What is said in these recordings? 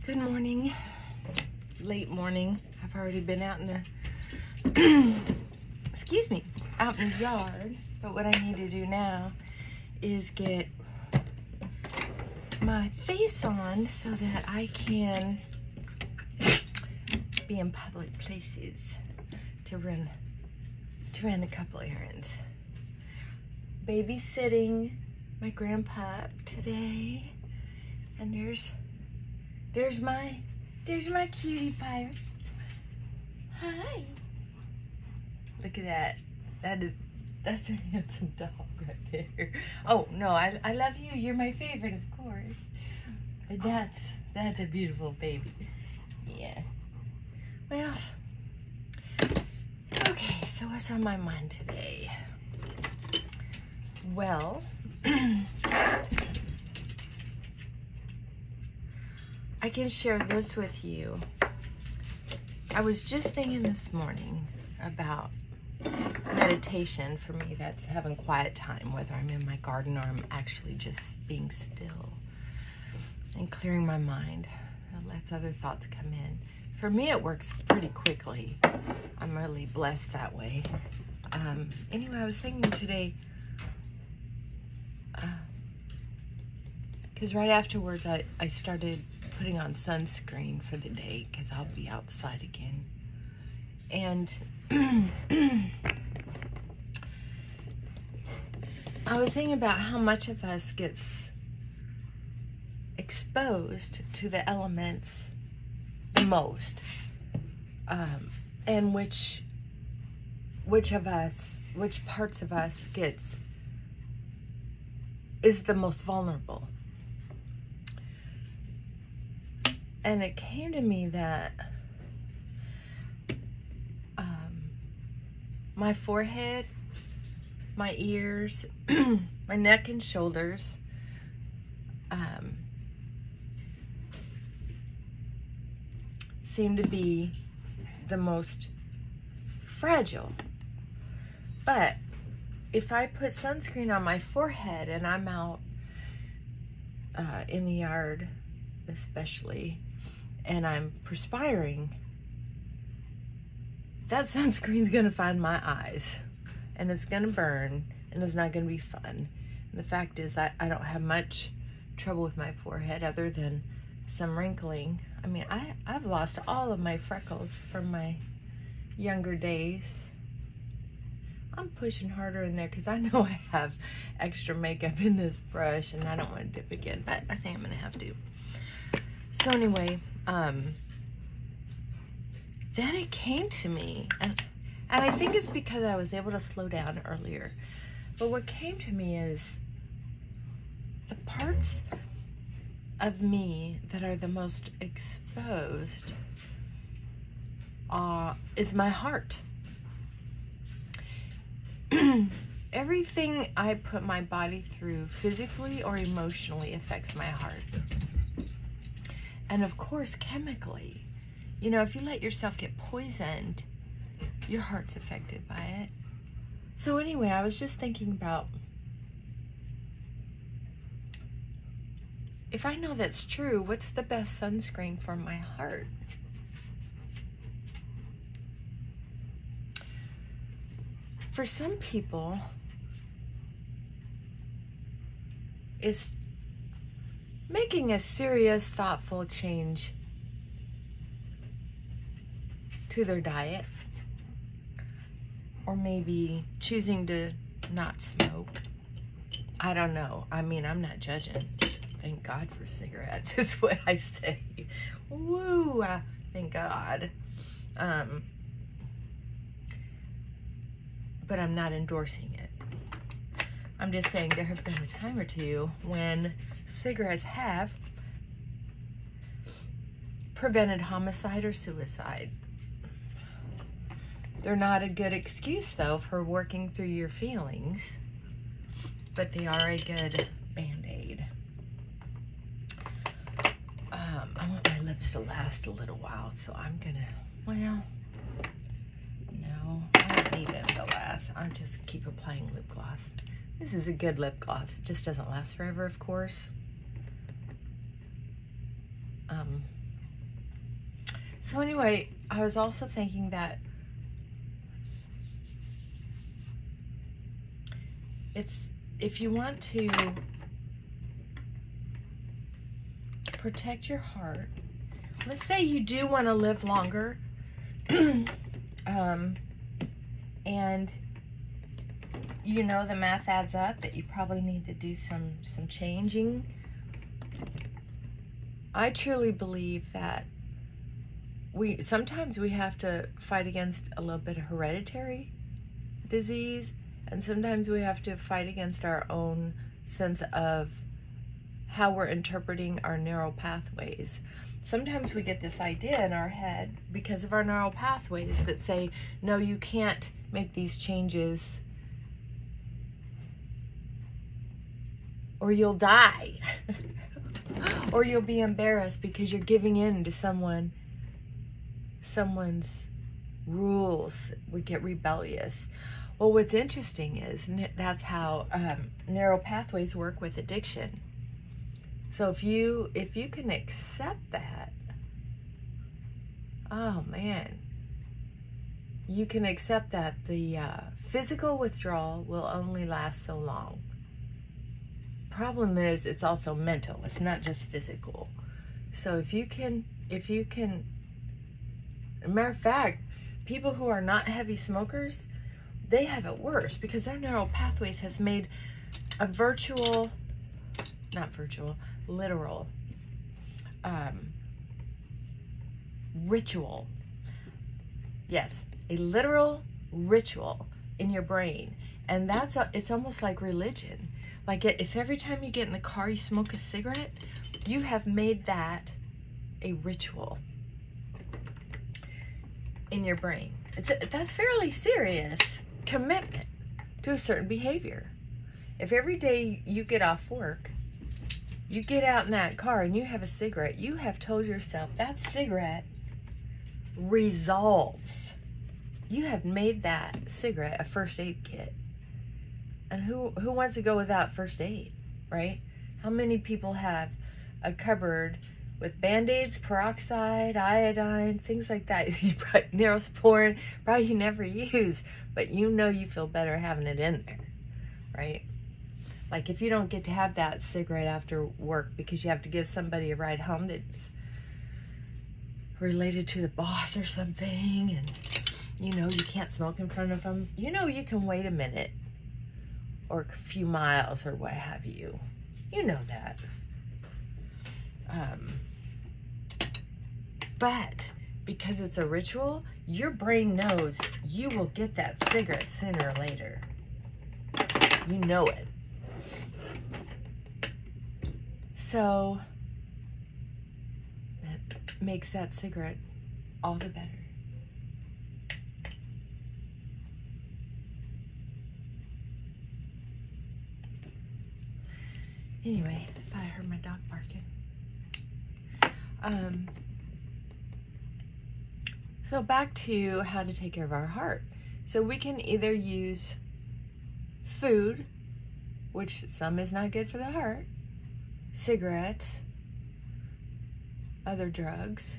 Good morning, late morning. I've already been out in the, excuse me, out in the yard. But what I need to do now is get my face on so that I can be in public places to run a couple errands. Babysitting my grandpa today, and there's my cutie pie. Hi. Look at that. That's a handsome dog right there. Oh no, I love you. You're my favorite, of course. But that's a beautiful baby. Yeah. Well, okay, so what's on my mind today? Well, I can share this with you. I was just thinking this morning about meditation. For me, that's having quiet time, whether I'm in my garden or I'm actually just being still and clearing my mind. It lets other thoughts come in. For me, it works pretty quickly. I'm really blessed that way. Anyway, I was thinking today, because right afterwards I started putting on sunscreen for the day because I'll be outside again. And I was thinking about how much of us gets exposed to the elements the most, and which parts of us is the most vulnerable. And it came to me that my forehead, my ears, my neck and shoulders, seem to be the most fragile. But if I put sunscreen on my forehead and I'm out in the yard especially, and I'm perspiring, that sunscreen's gonna find my eyes and it's gonna burn and it's not gonna be fun. And the fact is I don't have much trouble with my forehead other than some wrinkling. I mean, I've lost all of my freckles from my younger days. I'm pushing harder in there because I know I have extra makeup in this brush and I don't want to dip again, but I think I'm gonna have to. So anyway, then it came to me, and I think it's because I was able to slow down earlier, but what came to me is the parts of me that are the most exposed is my heart. Everything I put my body through physically or emotionally affects my heart. And of course, chemically. You know, if you let yourself get poisoned, your heart's affected by it. So anyway, I was just thinking about, if I know that's true, what's the best sunscreen for my heart? For some people, it's making a serious, thoughtful change to their diet, or maybe choosing to not smoke. I don't know. I mean, I'm not judging. Thank God for cigarettes is what I say. Woo! Thank God. But I'm not endorsing it. I'm just saying there have been a time or two when cigarettes have prevented homicide or suicide. They're not a good excuse, though, for working through your feelings, but they are a good Band-Aid. I want my lips to last a little while, so I'm gonna, well, no, I don't need them to last. I'll just keep applying lip gloss. This is a good lip gloss. It just doesn't last forever, of course. So anyway, I was also thinking that if you want to protect your heart, let's say you do want to live longer, and you know the math adds up that you probably need to do some changing. I truly believe that sometimes we have to fight against a little bit of hereditary disease, and sometimes we have to fight against our own sense of how we're interpreting our neural pathways. Sometimes we get this idea in our head because of our neural pathways that say, no, you can't make these changes or you'll die. Or you'll be embarrassed because you're giving in to someone's rules. We get rebellious. Well, what's interesting is that's how neural pathways work with addiction. So if you can accept that, oh man, you can accept that the physical withdrawal will only last so long. Problem is, it's also mental. It's not just physical. So if you can, matter of fact, people who are not heavy smokers, they have it worse because their neural pathways has made a literal ritual. Yes, a literal ritual in your brain. And it's almost like religion. Like if every time you get in the car you smoke a cigarette, you have made that a ritual in your brain. That's fairly serious commitment to a certain behavior. If every day you get off work, you get out in that car and you have a cigarette, you have told yourself that cigarette resolves. You have made that cigarette a first aid kit. And who wants to go without first aid, right? How many people have a cupboard with Band-Aids, peroxide, iodine, things like that? Neosporin, probably you never use, but you know you feel better having it in there, right? Like if you don't get to have that cigarette after work because you have to give somebody a ride home that's related to the boss or something, and you know you can't smoke in front of them, you know you can wait a minute or a few miles or what have you. You know that. But because it's a ritual, your brain knows you will get that cigarette sooner or later. You know it. So that makes that cigarette all the better. Anyway, I thought I heard my dog barking. So back to how to take care of our heart. So we can either use food, which some is not good for the heart, cigarettes, other drugs.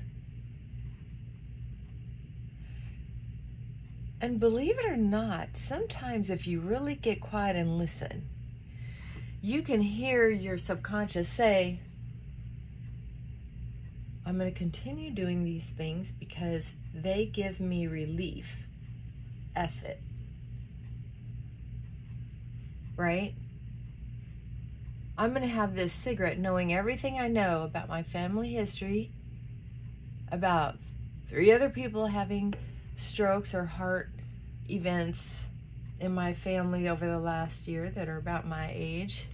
And believe it or not, sometimes if you really get quiet and listen, you can hear your subconscious say, I'm going to continue doing these things because they give me relief. F it. Right? I'm going to have this cigarette knowing everything I know about my family history, about 3 other people having strokes or heart events in my family over the last year that are about my age.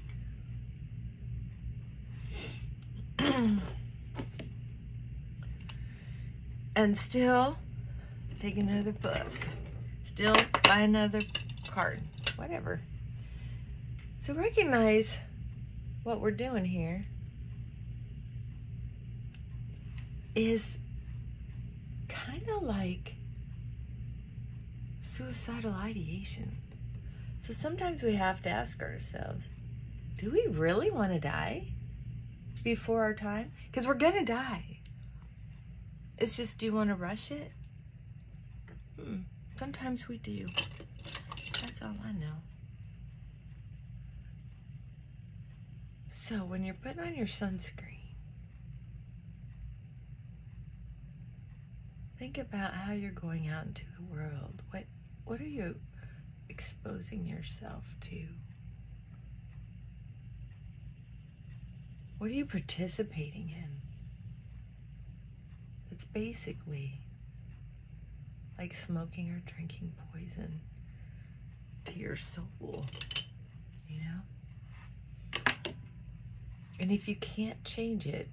And still take another puff, still buy another carton, whatever. So recognize what we're doing here is kind of like suicidal ideation. So sometimes we have to ask ourselves, do we really want to die before our time? Because we're gonna die. It's just, do you want to rush it? Sometimes we do. That's all I know. So when you're putting on your sunscreen, think about how you're going out into the world. What are you exposing yourself to? What are you participating in? It's basically like smoking or drinking poison to your soul, you know? And if you can't change it,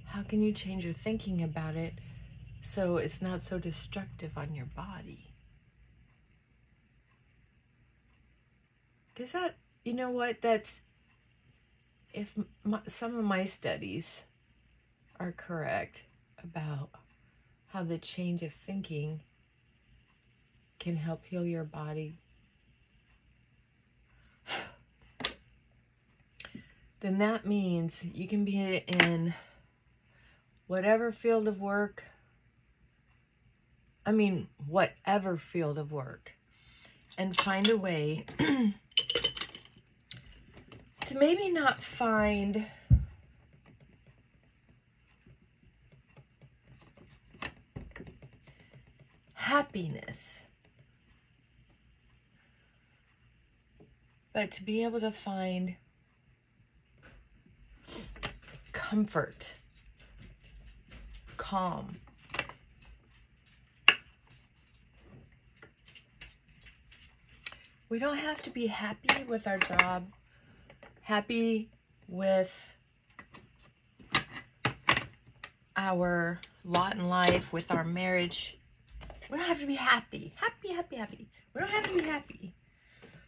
how can you change your thinking about it so it's not so destructive on your body? Because that, you know what, that's, if some of my studies are correct about how the change of thinking can help heal your body, then that means you can be in whatever field of work, whatever field of work, and find a way to maybe not find happiness, but to be able to find comfort, calm. We don't have to be happy with our job, happy with our lot in life, with our marriage. We don't have to be happy. We don't have to be happy.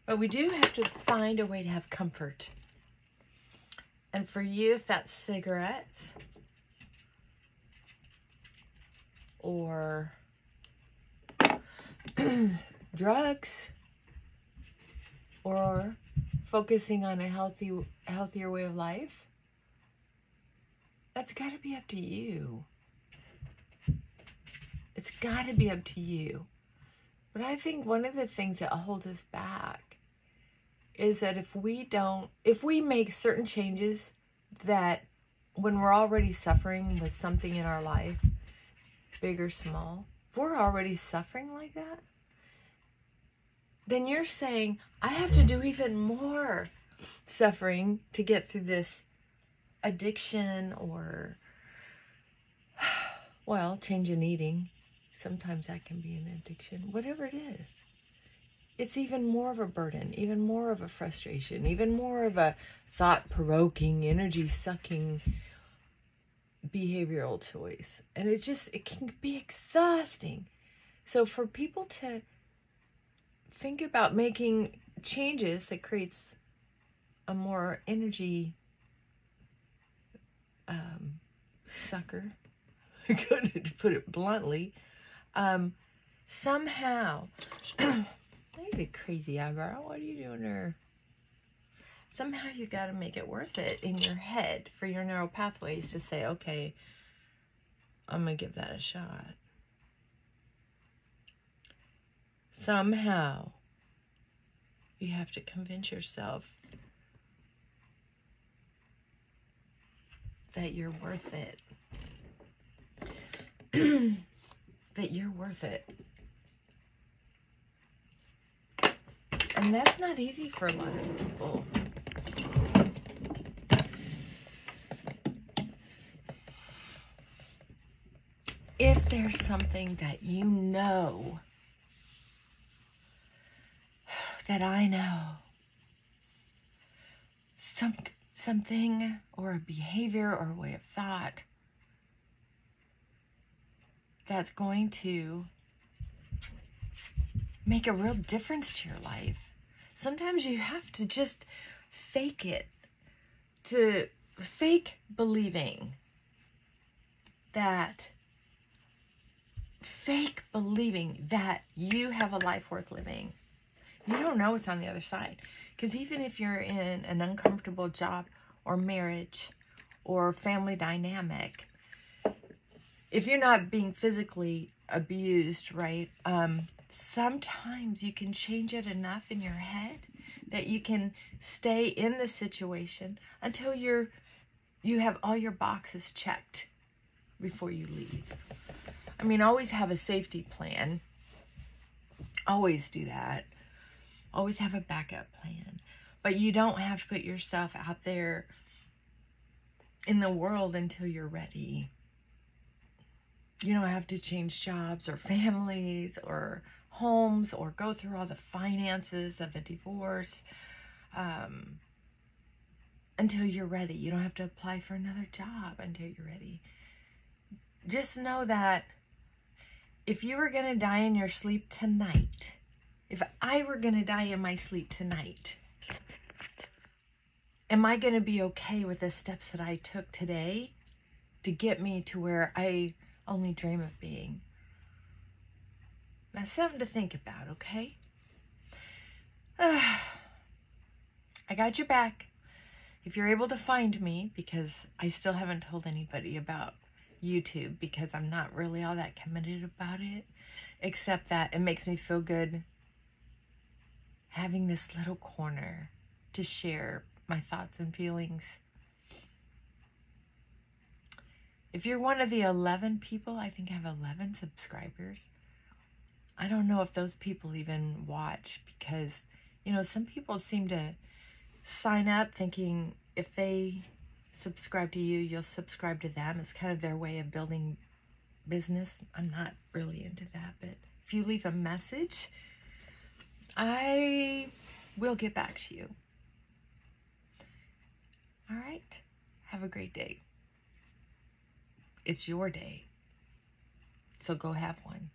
But we do have to find a way to have comfort. And for you, if that's cigarettes or drugs or focusing on a healthier way of life, that's got to be up to you. It's got to be up to you. But I think one of the things that holds us back is that if we make certain changes that when we're already suffering with something in our life, big or small, if we're already suffering like that, then you're saying, I have to do even more suffering to get through this addiction or, well, change in eating. Sometimes that can be an addiction. Whatever it is. It's even more of a burden, even more of a frustration, even more of a thought-provoking, energy-sucking behavioral choice. And it can be exhausting. So for people to think about making changes that creates a more energy sucker, to put it bluntly, somehow, I need a crazy eyebrow. What are you doing there? Somehow you got to make it worth it in your head for your neural pathways to say, okay, I'm going to give that a shot. Somehow you have to convince yourself that you're worth it. That you're worth it. And that's not easy for a lot of people. If there's something that you know, that I know, something or a behavior or a way of thought that's going to make a real difference to your life. Sometimes you have to just fake it, to fake believing that you have a life worth living. You don't know what's on the other side. Because even if you're in an uncomfortable job or marriage or family dynamic, if you're not being physically abused, right, sometimes you can change it enough in your head that you can stay in the situation until you have all your boxes checked before you leave. I mean, always have a safety plan. Always do that. Always have a backup plan. But you don't have to put yourself out there in the world until you're ready. You don't have to change jobs or families or homes or go through all the finances of a divorce until you're ready. You don't have to apply for another job until you're ready. Just know that if you were going to die in your sleep tonight, if I were going to die in my sleep tonight, am I going to be okay with the steps that I took today to get me to where I only dream of being? That's something to think about, okay? I got your back. If you're able to find me, because I still haven't told anybody about YouTube because I'm not really all that committed about it, except that it makes me feel good having this little corner to share my thoughts and feelings. If you're one of the 11 people, I think I have 11 subscribers. I don't know if those people even watch because, you know, some people seem to sign up thinking if they subscribe to you, you'll subscribe to them. It's kind of their way of building business. I'm not really into that, but if you leave a message, I will get back to you. All right. Have a great day. It's your day. So go have one.